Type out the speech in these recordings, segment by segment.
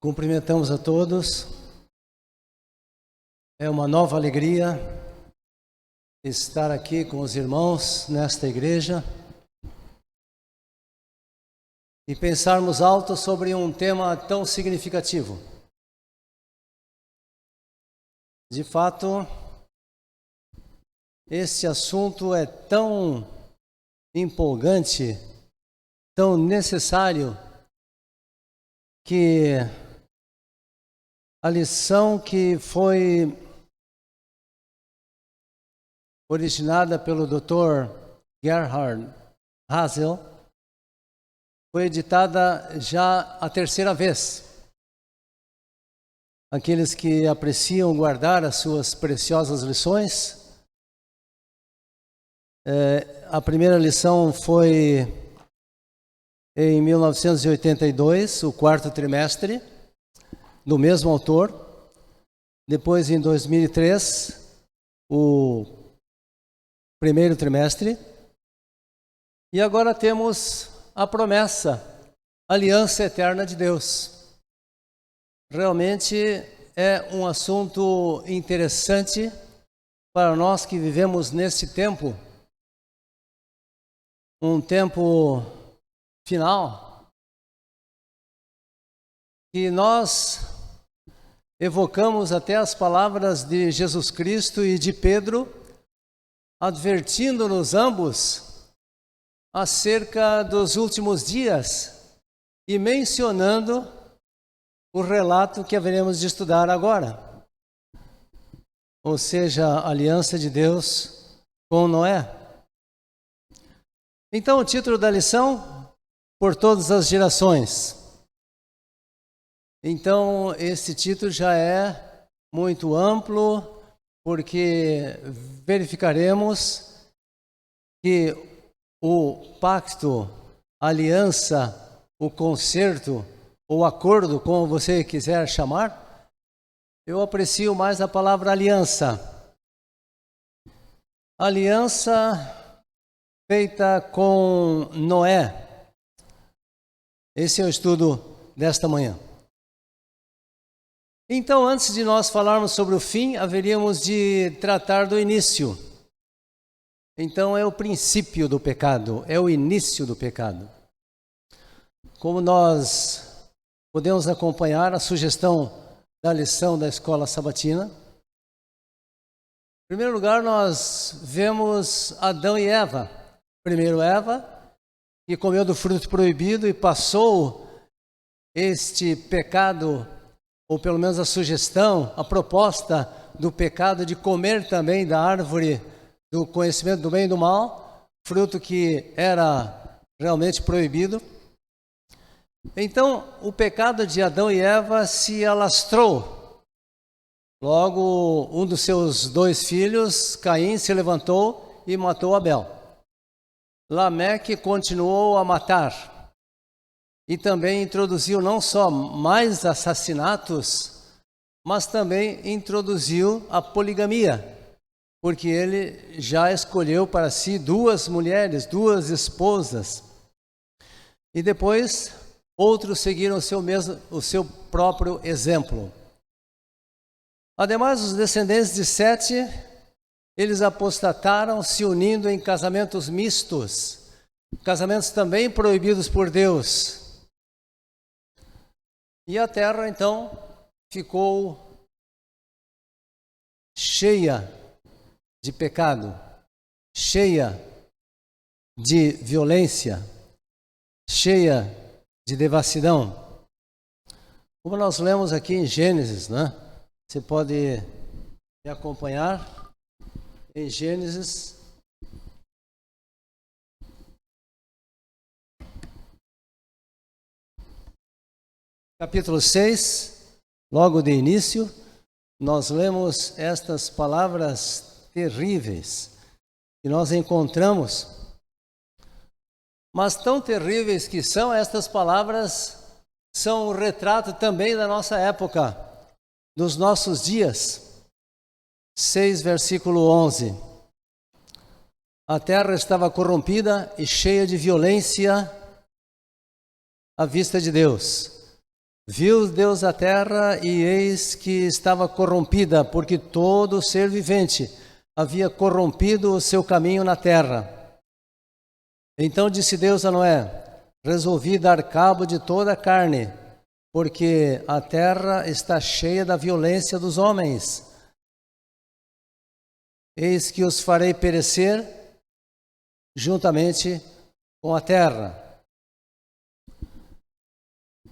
Cumprimentamos a todos. É uma nova alegria estar aqui com os irmãos nesta igreja e pensarmos alto sobre um tema tão significativo. De fato, este assunto é tão empolgante, tão necessário, que a lição que foi originada pelo Dr. Gerhard Hazel foi editada já a terceira vez. Aqueles que apreciam guardar as suas preciosas lições, a primeira lição foi em 1982, o quarto trimestre, do mesmo autor. Depois, em 2003, o primeiro trimestre. E agora temos a promessa, aliança eterna de Deus. Realmente é um assunto interessante para nós que vivemos nesse tempo, um tempo final, que nós evocamos até as palavras de Jesus Cristo e de Pedro, advertindo-nos ambos acerca dos últimos dias e mencionando o relato que haveremos de estudar agora, ou seja, a aliança de Deus com Noé. Então, o título da lição: Por todas as gerações. Então, esse título já é muito amplo, porque verificaremos que o pacto, a aliança, o concerto, ou acordo, como você quiser chamar, eu aprecio mais a palavra aliança. Aliança feita com Noé. Esse é o estudo desta manhã. Então, antes de nós falarmos sobre o fim, haveríamos de tratar do início. Então, é o princípio do pecado, é o início do pecado. Como nós podemos acompanhar a sugestão da lição da escola sabatina, em primeiro lugar, nós vemos Adão e Eva. Primeiro Eva, que comeu do fruto proibido e passou este pecado, ou pelo menos a sugestão, a proposta do pecado de comer também da árvore do conhecimento do bem e do mal, fruto que era realmente proibido. Então, o pecado de Adão e Eva se alastrou. Logo, um dos seus dois filhos, Caim, se levantou e matou Abel. Lameque continuou a matar. E também introduziu não só mais assassinatos, mas também introduziu a poligamia, porque ele já escolheu para si duas mulheres, duas esposas. E depois outros seguiram o seu próprio exemplo. Ademais, os descendentes de Sete, eles apostataram, se unindo em casamentos mistos, casamentos também proibidos por Deus. E a terra, então, ficou cheia de pecado, cheia de violência, cheia de devassidão. Como nós lemos aqui em Gênesis, né? Você pode me acompanhar em Gênesis. Capítulo 6, logo de início, nós lemos estas palavras terríveis que nós encontramos. Mas tão terríveis que são estas palavras, são um retrato também da nossa época, dos nossos dias. 6, versículo 11. A terra estava corrompida e cheia de violência à vista de Deus. Viu Deus a terra e eis que estava corrompida, porque todo ser vivente havia corrompido o seu caminho na terra. Então disse Deus a Noé: resolvi dar cabo de toda a carne, porque a terra está cheia da violência dos homens. Eis que os farei perecer juntamente com a terra.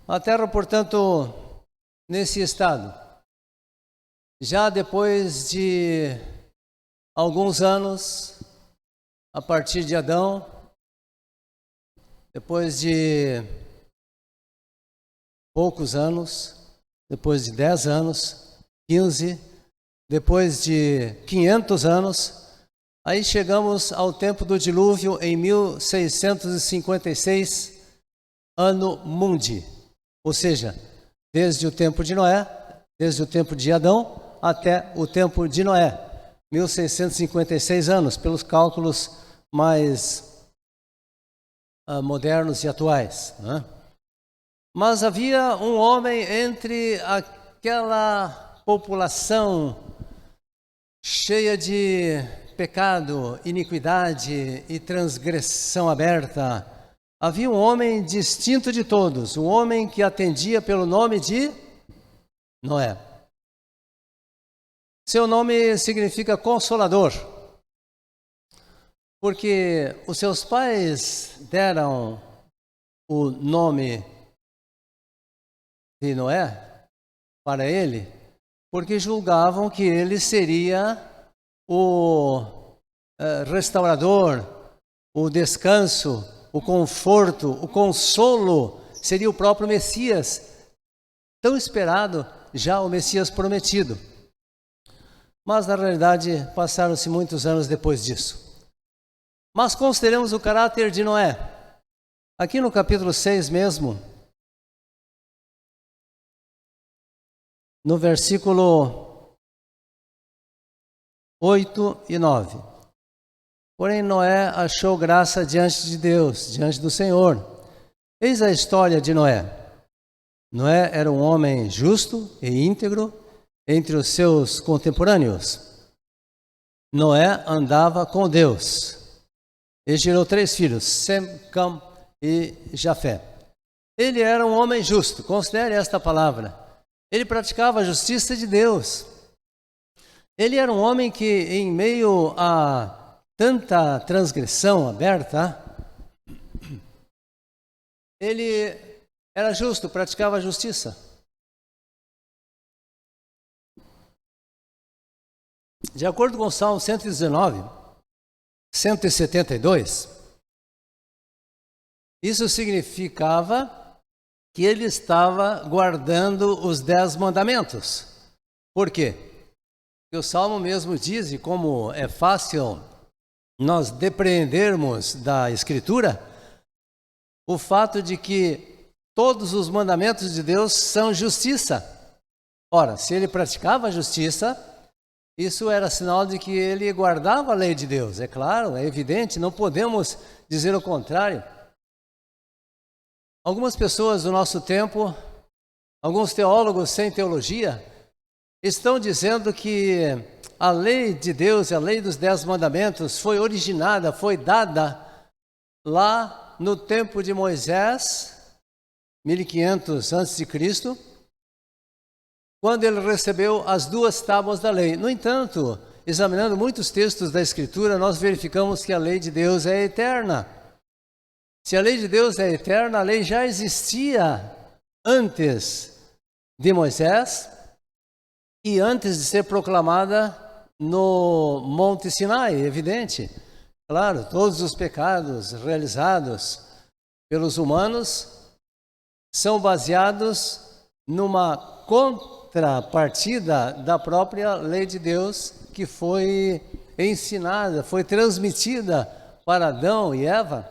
A terra, portanto, nesse estado, já depois de alguns anos, a partir de Adão, depois de poucos anos, depois de 10 anos, 15, depois de 500 anos, aí chegamos ao tempo do dilúvio em 1656, ano mundi. Ou seja, desde o tempo de Noé, desde o tempo de Adão até o tempo de Noé, 1656 anos, pelos cálculos mais modernos e atuais, né? Mas havia um homem entre aquela população cheia de pecado, iniquidade e transgressão aberta. Havia um homem distinto de todos, um homem que atendia pelo nome de Noé. Seu nome significa Consolador, porque os seus pais deram o nome de Noé para ele, porque julgavam que ele seria o restaurador, o descanso, o conforto, o consolo, seria o próprio Messias, tão esperado, já o Messias prometido. Mas na realidade passaram-se muitos anos depois disso. Mas consideremos o caráter de Noé. Aqui no capítulo 6 mesmo, no versículo 8 e 9. Porém, Noé achou graça diante de Deus, diante do Senhor. Eis a história de Noé. Noé era um homem justo e íntegro entre os seus contemporâneos. Noé andava com Deus. Ele gerou 3 filhos, Sem, Cam e Jafé. Ele era um homem justo, considere esta palavra. Ele praticava a justiça de Deus. Ele era um homem que, em meio a tanta transgressão aberta, ele era justo, praticava a justiça. De acordo com o Salmo 119, 172, isso significava que ele estava guardando os 10 mandamentos. Por quê? Porque o Salmo mesmo diz, e como é fácil nós depreendermos da Escritura, o fato de que todos os mandamentos de Deus são justiça. Ora, se ele praticava a justiça, isso era sinal de que ele guardava a lei de Deus. É claro, é evidente, não podemos dizer o contrário. Algumas pessoas do nosso tempo, alguns teólogos sem teologia, estão dizendo que a lei de Deus, a lei dos 10 mandamentos, foi originada, foi dada lá no tempo de Moisés, 1500 a.C., quando ele recebeu as 2 tábuas da lei. No entanto, examinando muitos textos da Escritura, nós verificamos que a lei de Deus é eterna. Se a lei de Deus é eterna, a lei já existia antes de Moisés e antes de ser proclamada no Monte Sinai, evidente. Claro, todos os pecados realizados pelos humanos são baseados numa contrapartida da própria lei de Deus que foi ensinada, foi transmitida para Adão e Eva,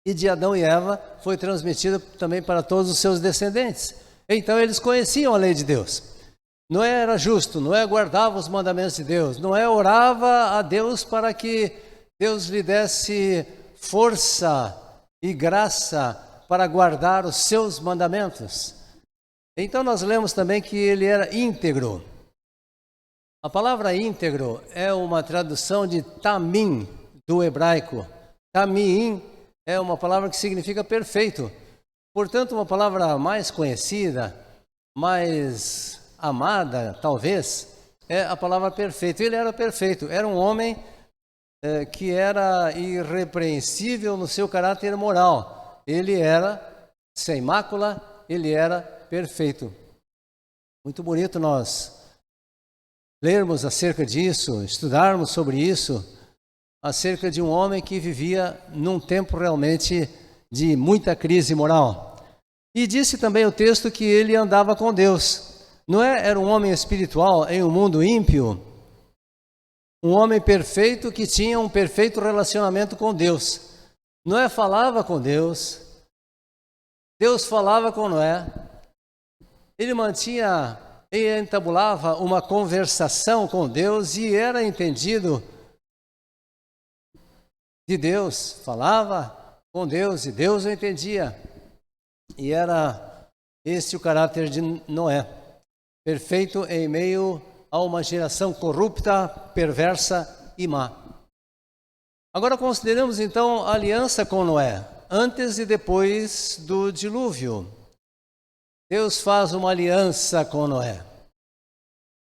e de Adão e Eva foi transmitida também para todos os seus descendentes. Então eles conheciam a lei de Deus. Noé era justo, Noé guardava os mandamentos de Deus, Noé orava a Deus para que Deus lhe desse força e graça para guardar os seus mandamentos. Então nós lemos também que ele era íntegro. A palavra íntegro é uma tradução de tamim, do hebraico. Tamim é uma palavra que significa perfeito. Portanto, uma palavra mais conhecida, mais amada, talvez, é a palavra perfeito. Ele era perfeito, era um homem que era irrepreensível no seu caráter moral. Ele era sem mácula, ele era perfeito. Muito bonito nós lermos acerca disso, estudarmos sobre isso, acerca de um homem que vivia num tempo realmente de muita crise moral. E disse também o texto que ele andava com Deus. Não é? Era um homem espiritual em um mundo ímpio, um homem perfeito que tinha um perfeito relacionamento com Deus. Noé falava com Deus, Deus falava com Noé, ele mantinha e entabulava uma conversação com Deus e era entendido de Deus, falava com Deus e Deus o entendia. E era esse o caráter de Noé, perfeito em meio a uma geração corrupta, perversa e má. Agora consideramos então a aliança com Noé, antes e depois do dilúvio. Deus faz uma aliança com Noé.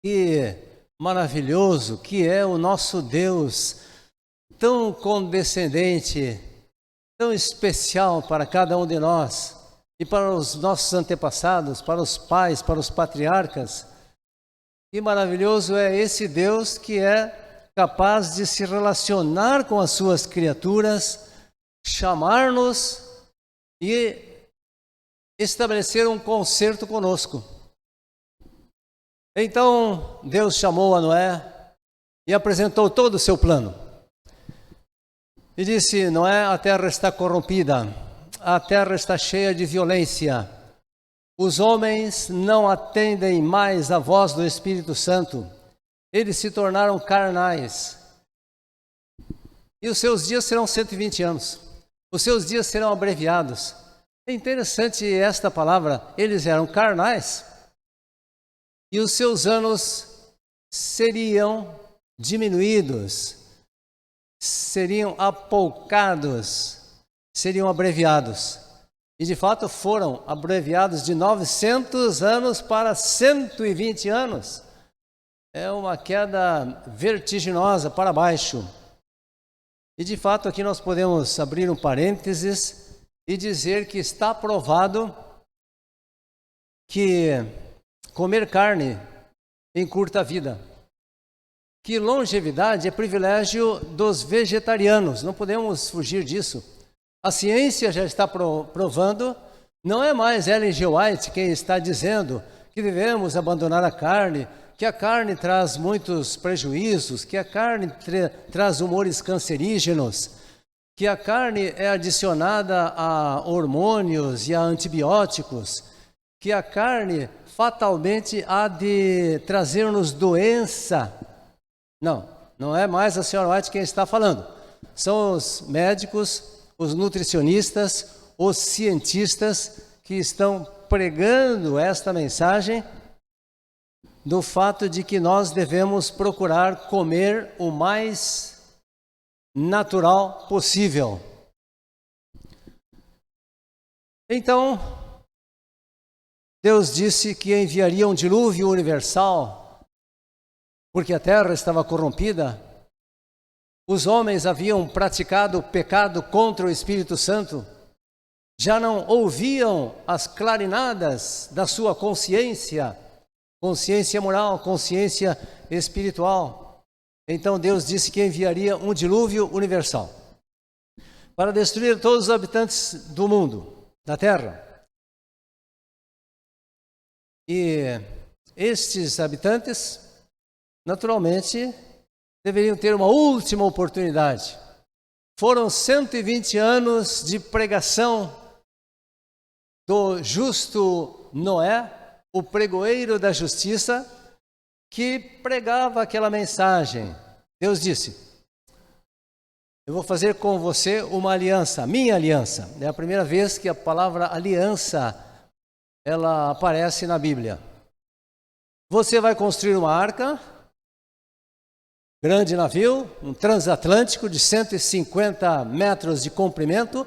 Que maravilhoso que é o nosso Deus, tão condescendente, tão especial para cada um de nós e para os nossos antepassados, para os pais, para os patriarcas. Que maravilhoso é esse Deus que é capaz de se relacionar com as suas criaturas, chamar-nos e estabelecer um concerto conosco. Então Deus chamou a Noé e apresentou todo o seu plano. E disse: Noé, a terra está corrompida, a terra está cheia de violência. Os homens não atendem mais à voz do Espírito Santo. Eles se tornaram carnais. E os seus dias serão 120 anos. Os seus dias serão abreviados. É interessante esta palavra, eles eram carnais. E os seus anos seriam diminuídos, seriam apoucados, seriam abreviados. E de fato foram abreviados de 900 anos para 120 anos. É uma queda vertiginosa para baixo. E de fato aqui nós podemos abrir um parênteses e dizer que está provado que comer carne encurta a vida. Que longevidade é privilégio dos vegetarianos, não podemos fugir disso. A ciência já está provando, não é mais Ellen G. White quem está dizendo que devemos abandonar a carne, que a carne traz muitos prejuízos, que a carne traz humores cancerígenos, que a carne é adicionada a hormônios e a antibióticos, que a carne fatalmente há de trazer-nos doença. Não é mais a senhora White quem está falando. São os médicos, os nutricionistas, os cientistas que estão pregando esta mensagem do fato de que nós devemos procurar comer o mais natural possível. Então, Deus disse que enviaria um dilúvio universal, porque a terra estava corrompida. Os homens haviam praticado pecado contra o Espírito Santo, já não ouviam as clarinadas da sua consciência moral, consciência espiritual. Então Deus disse que enviaria um dilúvio universal para destruir todos os habitantes do mundo, da terra. E estes habitantes, naturalmente, deveriam ter uma última oportunidade. Foram 120 anos de pregação do justo Noé, o pregoeiro da justiça, que pregava aquela mensagem. Deus disse: eu vou fazer com você uma aliança, minha aliança. É a primeira vez que a palavra aliança ela aparece na Bíblia. Você vai construir uma arca, grande navio, um transatlântico de 150 metros de comprimento,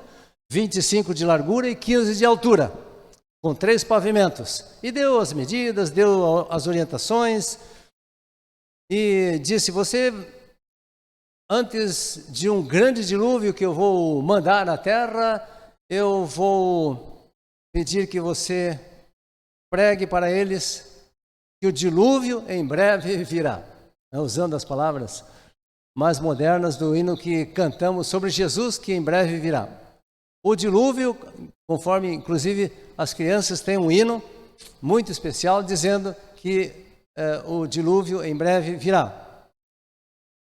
25 de largura e 15 de altura, com 3 pavimentos. E deu as medidas, deu as orientações e disse: você, antes de um grande dilúvio que eu vou mandar na terra, eu vou pedir que você pregue para eles que o dilúvio em breve virá. Usando as palavras mais modernas do hino que cantamos sobre Jesus, que em breve virá. O dilúvio, conforme inclusive as crianças têm um hino muito especial dizendo que o dilúvio em breve virá.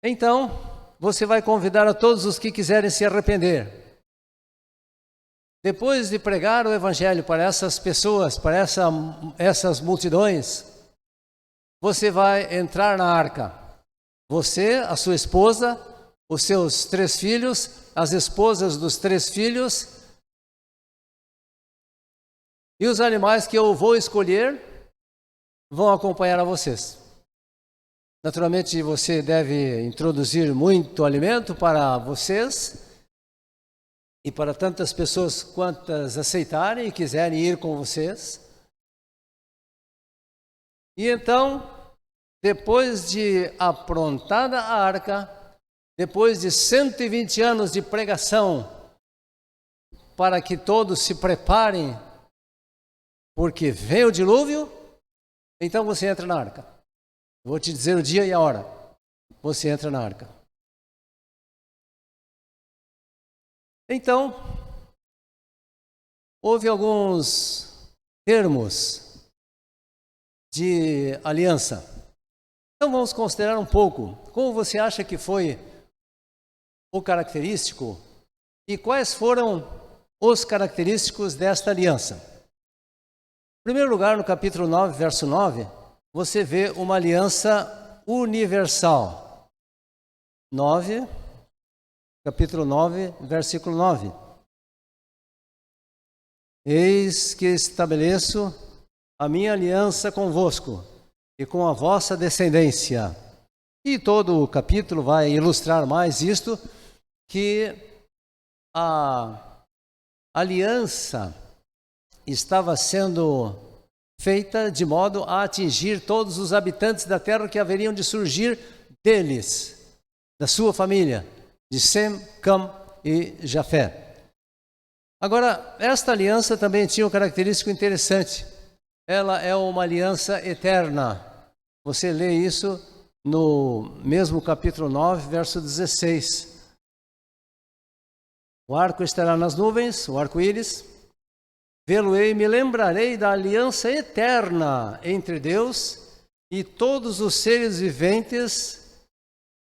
Então, você vai convidar a todos os que quiserem se arrepender. Depois de pregar o evangelho para essas pessoas, para essas multidões, você vai entrar na arca. Você, a sua esposa, os seus 3 filhos, as esposas dos 3 filhos e os animais que eu vou escolher vão acompanhar a vocês. Naturalmente, você deve introduzir muito alimento para vocês e para tantas pessoas quantas aceitarem e quiserem ir com vocês. E então, depois de aprontada a arca, depois de 120 anos de pregação, para que todos se preparem, porque vem o dilúvio, então você entra na arca. Vou te dizer o dia e a hora. Você entra na arca. Então, houve alguns termos de aliança. Então vamos considerar um pouco como você acha que foi o característico e quais foram os característicos desta aliança. Em primeiro lugar, no capítulo 9, verso 9, você vê uma aliança universal. Capítulo 9, versículo 9. Eis que estabeleço a minha aliança convosco e com a vossa descendência. E todo o capítulo vai ilustrar mais isto, que a aliança estava sendo feita de modo a atingir todos os habitantes da terra que haveriam de surgir deles, da sua família, de Sem, Cam e Jafé. Agora, esta aliança também tinha um característico interessante. Ela é uma aliança eterna. Você lê isso no mesmo capítulo 9, verso 16. O arco estará nas nuvens, o arco-íris. Vê-lo-ei, me lembrarei da aliança eterna entre Deus e todos os seres viventes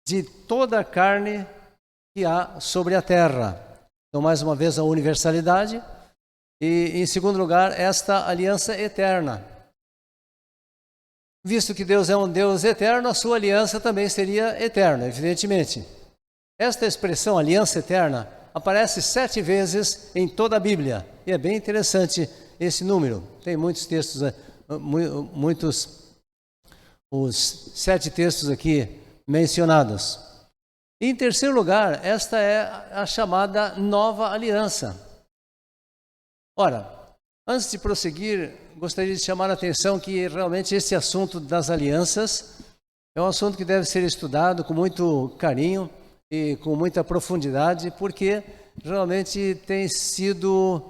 de toda a carne que há sobre a terra. Então, mais uma vez, a universalidade. E, em segundo lugar, esta aliança eterna. Visto que Deus é um Deus eterno, a sua aliança também seria eterna, evidentemente. Esta expressão, aliança eterna, aparece 7 vezes em toda a Bíblia. E é bem interessante esse número. Tem muitos textos, os 7 textos aqui mencionados. E, em terceiro lugar, esta é a chamada nova aliança. Ora, antes de prosseguir, gostaria de chamar a atenção que realmente esse assunto das alianças é um assunto que deve ser estudado com muito carinho e com muita profundidade, porque realmente tem sido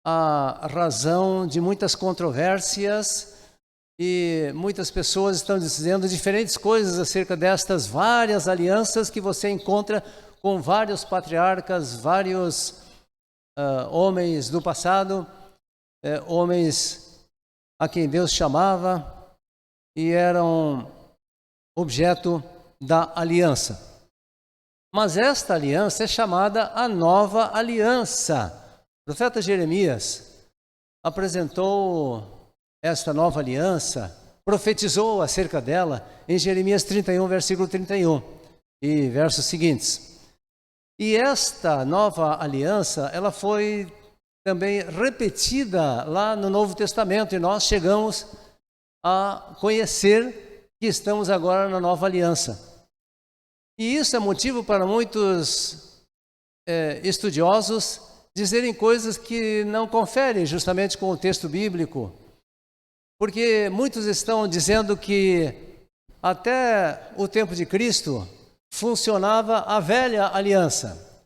a razão de muitas controvérsias e muitas pessoas estão dizendo diferentes coisas acerca destas várias alianças que você encontra com vários patriarcas, vários homens do passado, homens a quem Deus chamava e eram objeto da aliança. Mas esta aliança é chamada a nova aliança. O profeta Jeremias apresentou esta nova aliança, profetizou acerca dela em Jeremias 31, versículo 31 e versos seguintes. E esta nova aliança, ela foi também repetida lá no Novo Testamento, e nós chegamos a conhecer que estamos agora na nova aliança. E isso é motivo para muitos estudiosos dizerem coisas que não conferem justamente com o texto bíblico, porque muitos estão dizendo que até o tempo de Cristo funcionava a velha aliança.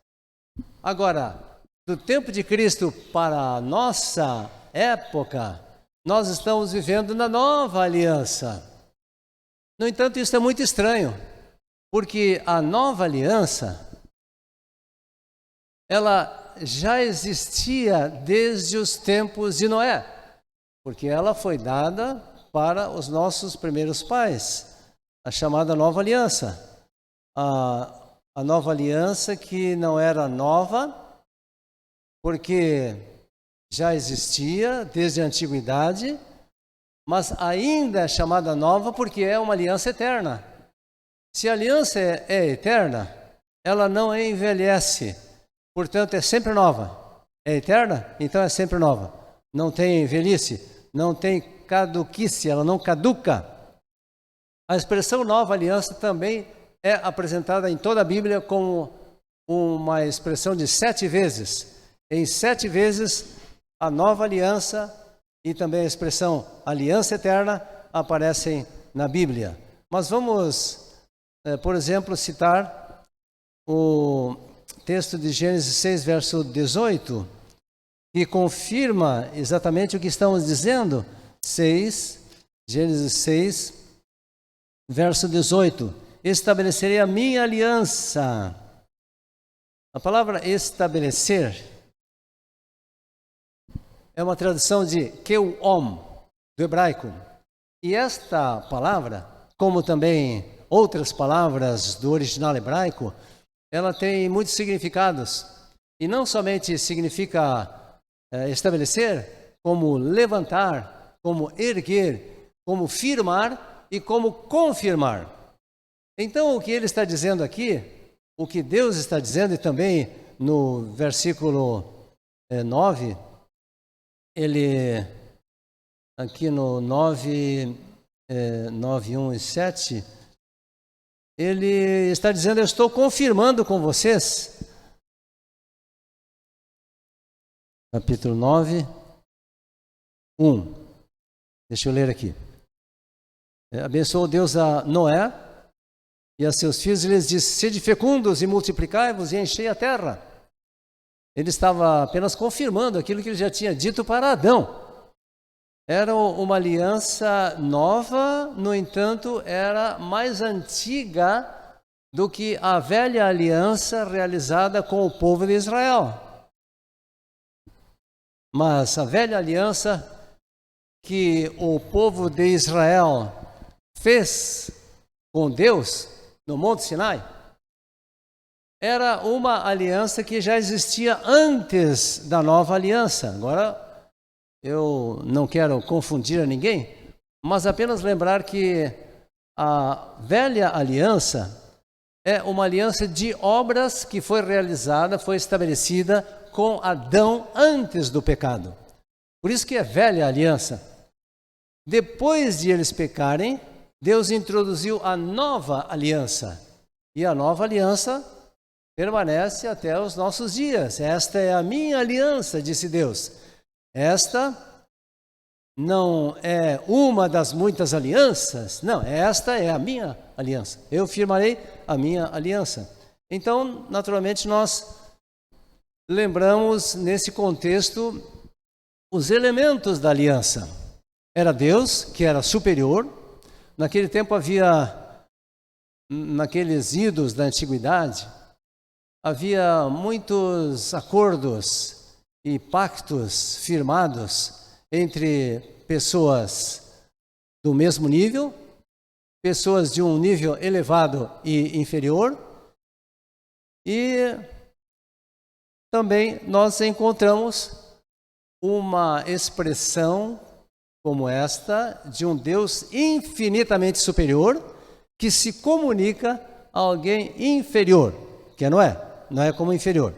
Agora, do tempo de Cristo para a nossa época, nós estamos vivendo na nova aliança. No entanto, isso é muito estranho, porque a nova aliança, ela já existia desde os tempos de Noé, porque ela foi dada para os nossos primeiros pais, a chamada nova aliança. A nova aliança que não era nova, porque já existia desde a antiguidade, mas ainda é chamada nova porque é uma aliança eterna. Se a aliança é eterna, ela não envelhece, portanto é sempre nova. É eterna? Então é sempre nova. Não tem velhice, não tem caduquice, ela não caduca. A expressão nova aliança também é apresentada em toda a Bíblia como uma expressão de 7 vezes. Em 7 vezes, a nova aliança e também a expressão aliança eterna aparecem na Bíblia. Mas vamos, por exemplo, citar o texto de Gênesis 6, verso 18, que confirma exatamente o que estamos dizendo. Gênesis 6, verso 18. Estabelecerei a minha aliança. A palavra estabelecer é uma tradução de keuom, do hebraico. E esta palavra, como também outras palavras do original hebraico, ela tem muitos significados. E não somente significa estabelecer, como levantar, como erguer, como firmar e como confirmar. Então, o que ele está dizendo aqui, o que Deus está dizendo, e também no versículo 9, ele, aqui no 9, 1 e 7, ele está dizendo: eu estou confirmando com vocês. Capítulo 9, 1. Deixa eu ler aqui. Abençoou Deus a Noé e a seus filhos, e lhes disse: sede fecundos e multiplicai-vos e enchei a terra. Ele estava apenas confirmando aquilo que ele já tinha dito para Adão. Era uma aliança nova, no entanto, era mais antiga do que a velha aliança realizada com o povo de Israel. Mas a velha aliança que o povo de Israel fez com Deus no Monte Sinai era uma aliança que já existia antes da nova aliança. Agora, eu não quero confundir a ninguém, mas apenas lembrar que a velha aliança é uma aliança de obras que foi realizada, foi estabelecida com Adão antes do pecado. Por isso que é velha aliança. Depois de eles pecarem, Deus introduziu a nova aliança. E a nova aliança permanece até os nossos dias. Esta é a minha aliança, disse Deus. Esta não é uma das muitas alianças. Não, esta é a minha aliança. Eu firmarei a minha aliança. Então, naturalmente, nós lembramos nesse contexto os elementos da aliança. Era Deus, que era superior. Naquele tempo havia, naqueles idos da antiguidade, havia muitos acordos e pactos firmados entre pessoas do mesmo nível, pessoas de um nível elevado e inferior, e também nós encontramos uma expressão como esta de um Deus infinitamente superior que se comunica a alguém inferior, que é Noé. Não é como inferior.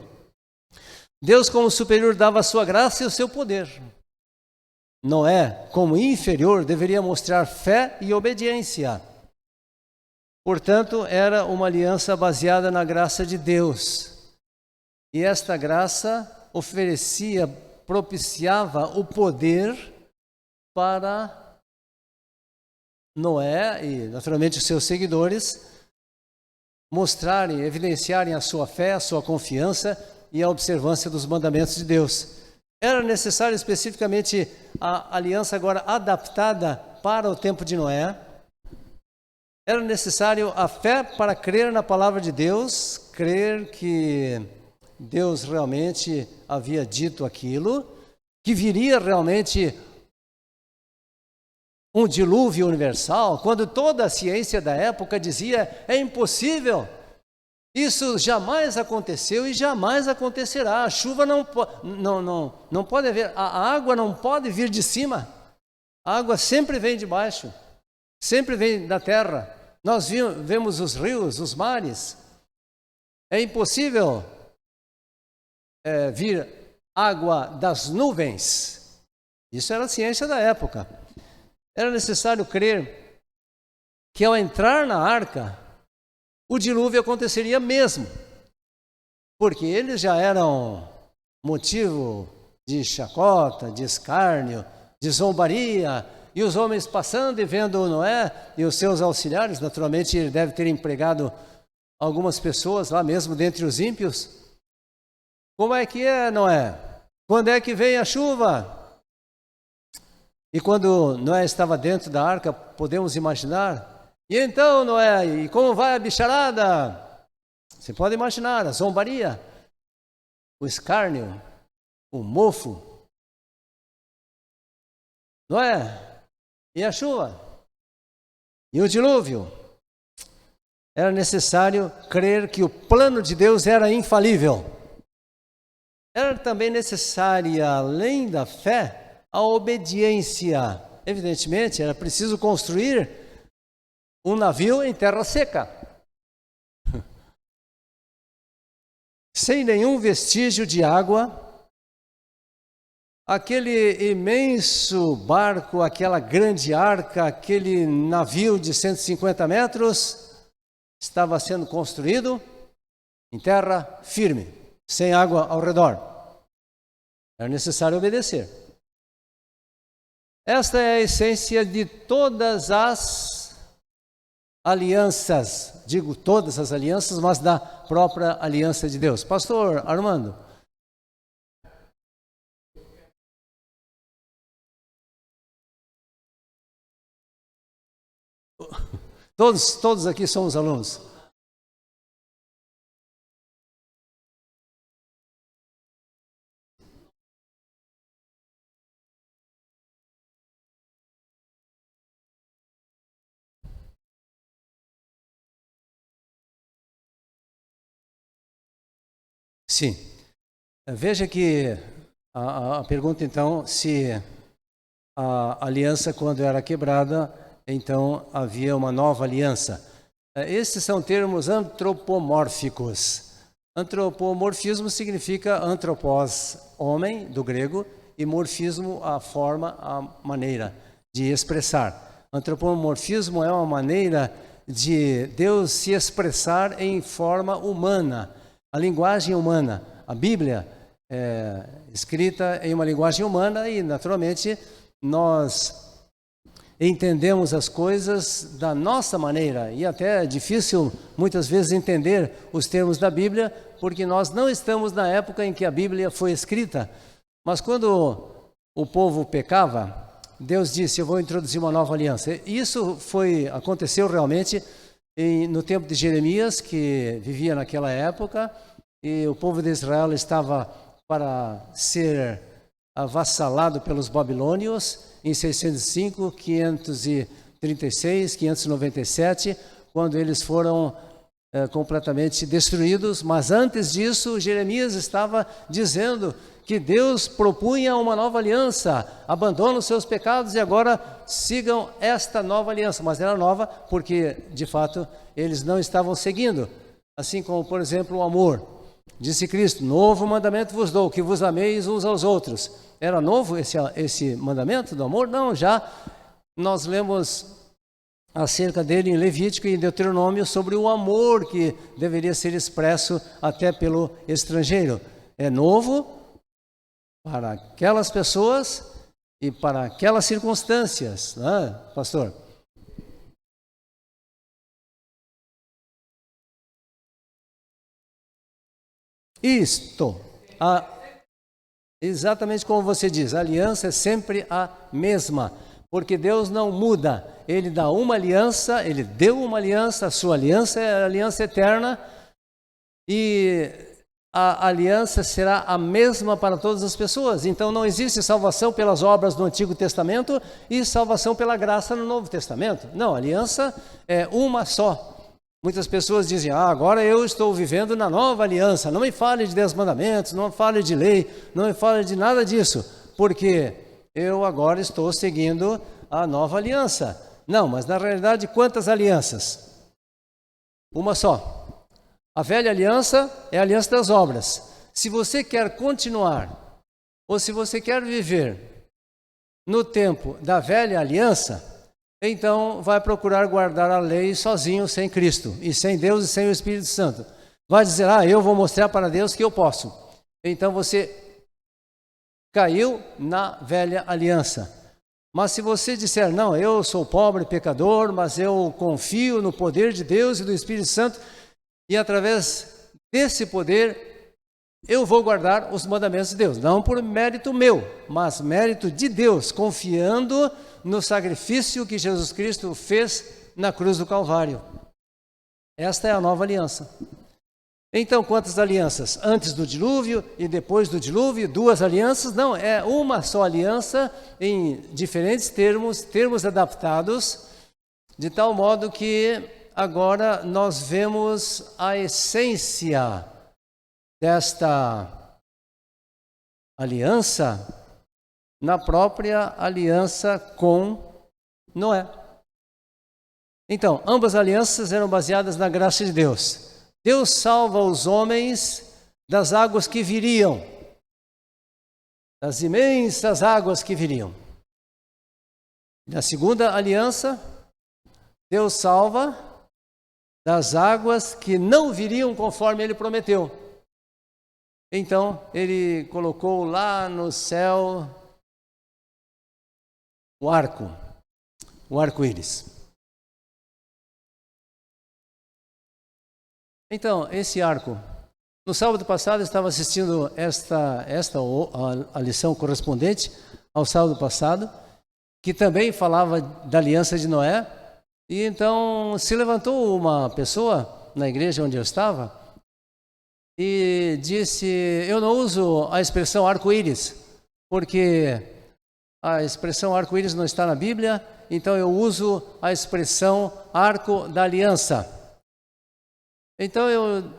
Deus, como superior, dava a sua graça e o seu poder. Noé, como inferior, deveria mostrar fé e obediência. Portanto, era uma aliança baseada na graça de Deus. E esta graça propiciava o poder para Noé e, naturalmente, os seus seguidores mostrarem, evidenciarem a sua fé, a sua confiança e a observância dos mandamentos de Deus. Era necessário especificamente a aliança agora adaptada para o tempo de Noé. Era necessário a fé para crer na palavra de Deus, crer que Deus realmente havia dito aquilo, que viria realmente um dilúvio universal, quando toda a ciência da época dizia: é impossível, isso jamais aconteceu e jamais acontecerá. A chuva não pode haver, a água não pode vir de cima, a água sempre vem de baixo, sempre vem da terra. Nós vemos os rios, os mares. É impossível vir água das nuvens. Isso era a ciência da época. Era necessário crer que ao entrar na arca, o dilúvio aconteceria mesmo, porque eles já eram motivo de chacota, de escárnio, de zombaria, e os homens passando e vendo Noé e os seus auxiliares. Naturalmente ele deve ter empregado algumas pessoas lá mesmo dentre os ímpios. Como é que é, Noé? Quando é que vem a chuva? E quando Noé estava dentro da arca, podemos imaginar: e então, Noé, e como vai a bicharada? Você pode imaginar a zombaria, o escárnio, o mofo. Noé, e a chuva? E o dilúvio? Era necessário crer que o plano de Deus era infalível. Era também necessária, além da fé, a obediência. Evidentemente, era preciso construir um navio em terra seca, sem nenhum vestígio de água. Aquele imenso barco, aquela grande arca, aquele navio de 150 metros, estava sendo construído em terra firme, sem água ao redor. Era necessário obedecer. Esta é a essência de todas as alianças, digo todas as alianças, mas da própria aliança de Deus. Pastor Armando. Todos aqui somos alunos. Sim. Veja que a pergunta, então, se a aliança, quando era quebrada, então havia uma nova aliança. Esses são termos antropomórficos. Antropomorfismo significa antropos, homem, do grego, e morfismo, a forma, a maneira de expressar. Antropomorfismo é uma maneira de Deus se expressar em forma humana. A linguagem humana, a Bíblia é escrita em uma linguagem humana e, naturalmente, nós entendemos as coisas da nossa maneira. E até é difícil, muitas vezes, entender os termos da Bíblia, porque nós não estamos na época em que a Bíblia foi escrita. Mas quando o povo pecava, Deus disse: eu vou introduzir uma nova aliança. E isso aconteceu realmente no tempo de Jeremias, que vivia naquela época, e o povo de Israel estava para ser avassalado pelos babilônios em 605, 536, 597, quando eles foram completamente destruídos. Mas antes disso, Jeremias estava dizendo que Deus propunha uma nova aliança, abandonem os seus pecados e agora sigam esta nova aliança. Mas era nova porque, de fato, eles não estavam seguindo. Assim como, por exemplo, o amor. Disse Cristo: novo mandamento vos dou, que vos ameis uns aos outros. Era novo esse mandamento do amor? Não, já nós lemos acerca dele em Levítico e em Deuteronômio sobre o amor que deveria ser expresso até pelo estrangeiro. É novo para aquelas pessoas e para aquelas circunstâncias, né, pastor? Isto, exatamente como você diz, a aliança é sempre a mesma, porque Deus não muda. Ele dá uma aliança, Ele deu uma aliança, a sua aliança é a aliança eterna, e a aliança será a mesma para todas as pessoas. Então não existe salvação pelas obras do Antigo Testamento e salvação pela graça no Novo Testamento. Não, a aliança é uma só. Muitas pessoas dizem: agora eu estou vivendo na nova aliança, não me fale de 10 mandamentos, não me fale de lei, não me fale de nada disso, porque eu agora estou seguindo a nova aliança. Não, mas na realidade quantas alianças? Uma só. A velha aliança é a aliança das obras. Se você quer continuar, ou se você quer viver no tempo da velha aliança, então vai procurar guardar a lei sozinho, sem Cristo, e sem Deus e sem o Espírito Santo. Vai dizer: eu vou mostrar para Deus que eu posso. Então você caiu na velha aliança. Mas se você disser: não, eu sou pobre, pecador, mas eu confio no poder de Deus e do Espírito Santo, e através desse poder eu vou guardar os mandamentos de Deus, não por mérito meu, mas mérito de Deus, confiando no sacrifício que Jesus Cristo fez na cruz do Calvário. Esta é a nova aliança. Então, quantas alianças? Antes do dilúvio e depois do dilúvio, 2 alianças? Não, é uma só aliança em diferentes termos adaptados, de tal modo que agora nós vemos a essência desta aliança na própria aliança com Noé. Então, ambas alianças eram baseadas na graça de Deus. Deus salva os homens das águas que viriam, das imensas águas que viriam. Na segunda aliança, Deus salva das águas que não viriam conforme Ele prometeu. Então, Ele colocou lá no céu o arco-íris. Então, esse arco, no sábado passado eu estava assistindo a lição correspondente ao sábado passado, que também falava da aliança de Noé, e então se levantou uma pessoa na igreja onde eu estava e disse: eu não uso a expressão arco-íris, porque a expressão arco-íris não está na Bíblia, então eu uso a expressão arco da aliança. Então eu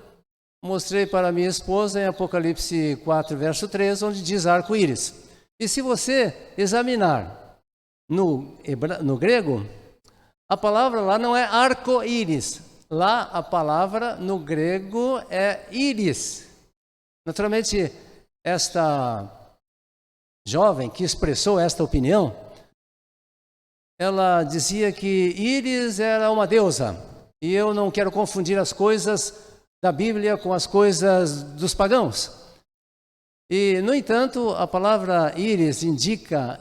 mostrei para minha esposa em Apocalipse 4, verso 3, onde diz arco-íris. E se você examinar no grego, a palavra lá não é arco-íris. Lá a palavra no grego é íris. Naturalmente, esta jovem que expressou esta opinião, ela dizia que Íris era uma deusa, e eu não quero confundir as coisas da Bíblia com as coisas dos pagãos. E, no entanto, a palavra Íris indica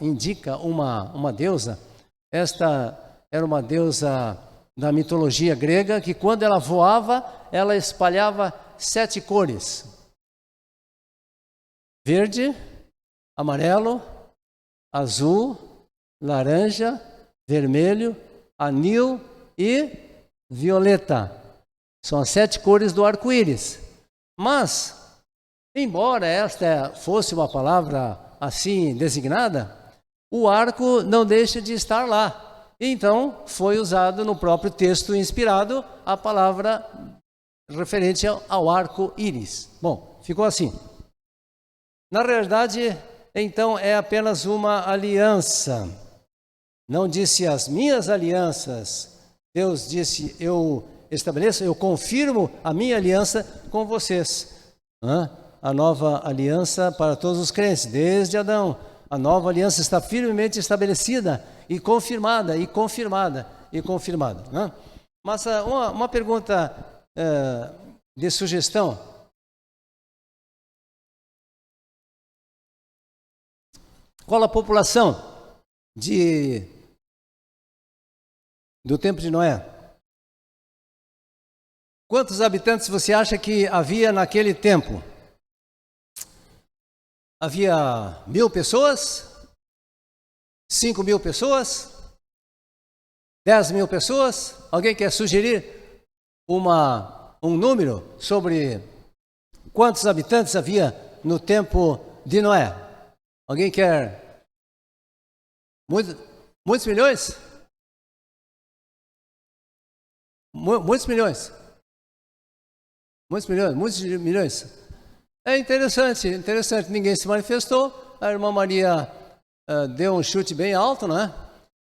uma deusa. Esta era uma deusa da mitologia grega, que quando ela voava, ela espalhava 7 cores: verde, amarelo, azul, laranja, vermelho, anil e violeta. São as 7 cores do arco-íris. Mas, embora esta fosse uma palavra assim designada, o arco não deixa de estar lá. Então, foi usado no próprio texto inspirado a palavra referente ao arco-íris. Bom, ficou assim. Na realidade, então é apenas uma aliança. Não disse as minhas alianças. Deus disse: eu estabeleço, eu confirmo a minha aliança com vocês. a nova aliança para todos os crentes, desde Adão. A nova aliança está firmemente estabelecida e confirmada, e confirmada, e confirmada. Mas uma pergunta de sugestão. Qual a população do tempo de Noé? Quantos habitantes você acha que havia naquele tempo? Havia 1.000 pessoas? 5.000 pessoas? 10.000 pessoas? Alguém quer sugerir um número sobre quantos habitantes havia no tempo de Noé? Alguém quer? Muitos milhões? Muitos milhões? Muitos milhões? É interessante. Ninguém se manifestou. A irmã Maria deu um chute bem alto, né?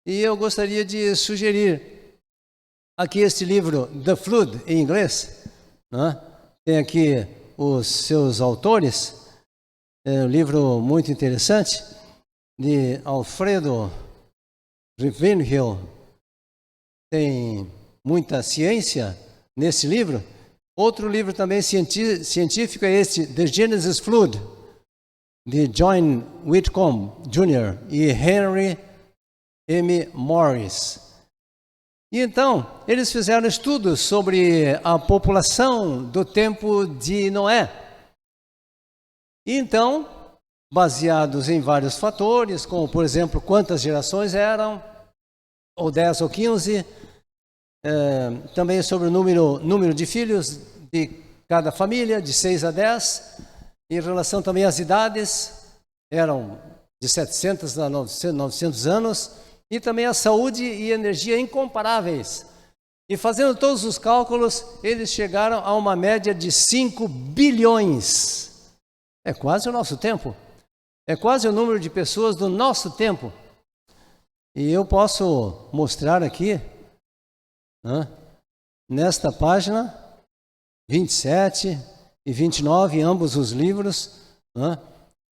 E eu gostaria de sugerir aqui este livro, The Flood, em inglês, né? Tem aqui os seus autores. É um livro muito interessante, de Alfredo Ravenhill. Tem muita ciência nesse livro. Outro livro também científico é este, The Genesis Flood, de John Whitcomb Jr. e Henry M. Morris. E então, eles fizeram estudos sobre a população do tempo de Noé. E então, baseados em vários fatores, como por exemplo, quantas gerações eram, ou 10 ou 15, também sobre o número de filhos de cada família, de 6 a 10, em relação também às idades, eram de 700 a 900 anos, e também a saúde e energia incomparáveis. E fazendo todos os cálculos, eles chegaram a uma média de 5 bilhões. É quase o nosso tempo. É quase o número de pessoas do nosso tempo. E eu posso mostrar aqui, nesta página 27 e 29, ambos os livros,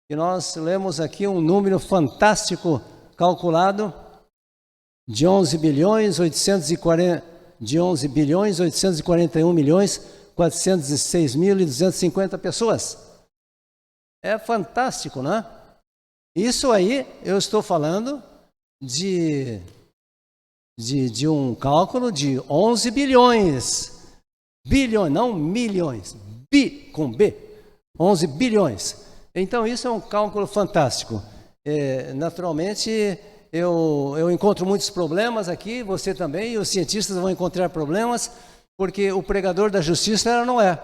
e nós lemos aqui um número fantástico calculado de 11 bilhões 841 milhões 406.250 pessoas. É fantástico, né? Isso aí eu estou falando de um cálculo de 11 bilhões. Bilhões, não milhões. Com B. 11 bilhões. Então isso é um cálculo fantástico. Naturalmente, eu encontro muitos problemas aqui, você também, e os cientistas vão encontrar problemas, porque o pregador da justiça era Noé.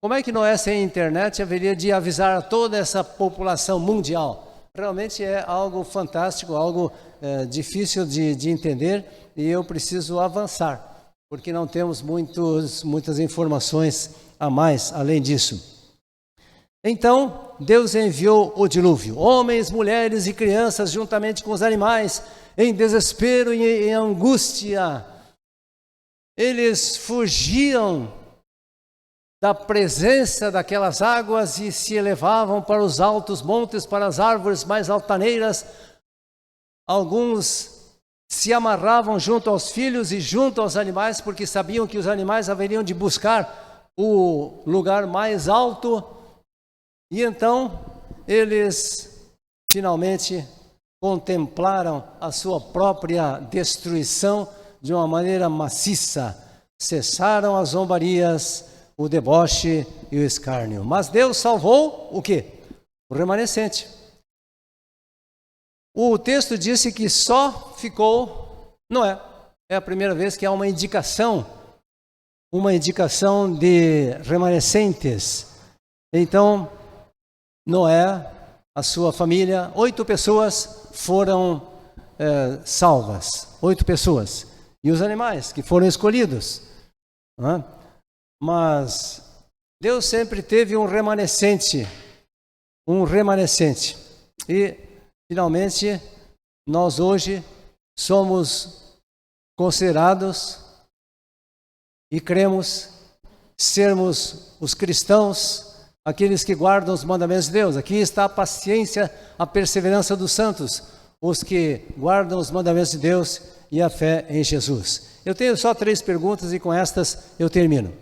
Como é que Noé, sem internet, haveria de avisar a toda essa população mundial? Realmente é algo fantástico, algo difícil de entender, e eu preciso avançar, porque não temos muitas informações a mais além disso. Então, Deus enviou o dilúvio, homens, mulheres e crianças, juntamente com os animais, em desespero e em angústia. Eles fugiam da presença daquelas águas e se elevavam para os altos montes, para as árvores mais altaneiras. Alguns se amarravam junto aos filhos e junto aos animais, porque sabiam que os animais haveriam de buscar o lugar mais alto. E então eles finalmente contemplaram a sua própria destruição de uma maneira maciça. Cessaram as zombarias, o deboche e o escárnio. Mas Deus salvou o quê? O remanescente. O texto disse que só ficou Noé. É a primeira vez que há uma indicação de remanescentes. Então, Noé, a sua família, 8 pessoas foram salvas. 8 pessoas. E os animais que foram escolhidos. Mas Deus sempre teve um remanescente. E, finalmente, nós hoje somos considerados e cremos sermos os cristãos aqueles que guardam os mandamentos de Deus. Aqui está a paciência, a perseverança dos santos, os que guardam os mandamentos de Deus e a fé em Jesus. Eu tenho só 3 perguntas e com estas eu termino.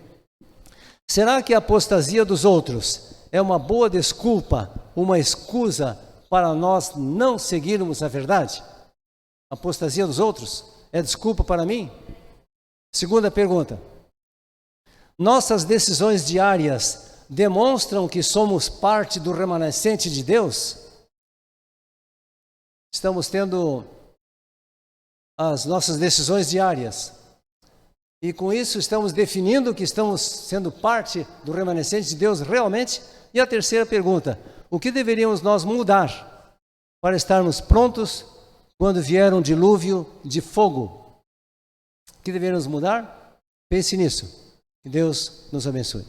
Será que a apostasia dos outros é uma boa desculpa, uma escusa para nós não seguirmos a verdade? A apostasia dos outros é desculpa para mim? Segunda pergunta. Nossas decisões diárias demonstram que somos parte do remanescente de Deus? Estamos tendo as nossas decisões diárias. E com isso estamos definindo que estamos sendo parte do remanescente de Deus realmente? E a terceira pergunta, o que deveríamos nós mudar para estarmos prontos quando vier um dilúvio de fogo? O que deveríamos mudar? Pense nisso. Que Deus nos abençoe.